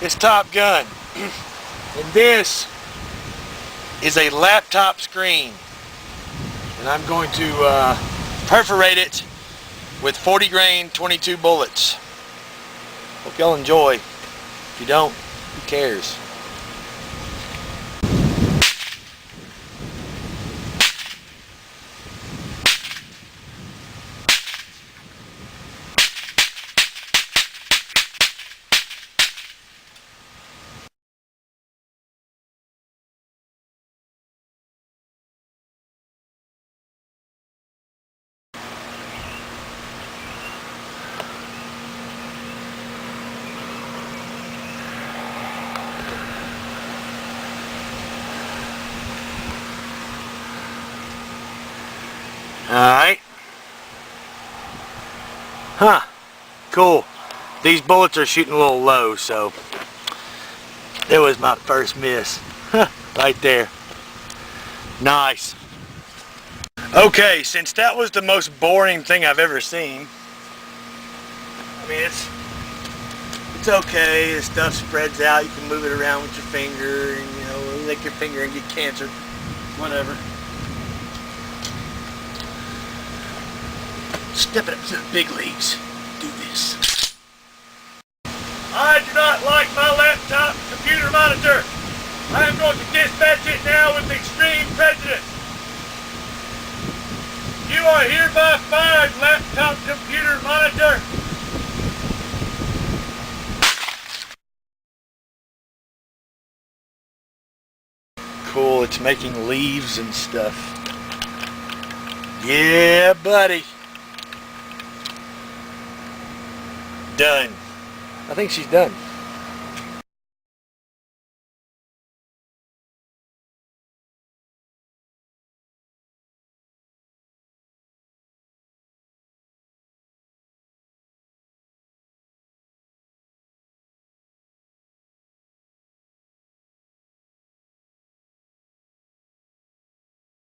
is Top Gun. And this is a laptop screen. And I'm going to perforate it with 40 grain 22 bullets. Hope y'all enjoy. If you don't, who cares? Alright. Huh. Cool. These bullets are shooting a little low, so it was my first miss. Right there. Nice. Okay, since that was the most boring thing I've ever seen, I mean, it's okay. The stuff spreads out. You can move it around with your finger, and you know, lick your finger and get cancer. Whatever. Step it up to the big leagues. Do this. I do not like my laptop computer monitor. I am going to dispatch it now with extreme prejudice. You are hereby fired, laptop computer monitor. Cool, it's making leaves and stuff. Yeah, buddy. Done. I think she's done.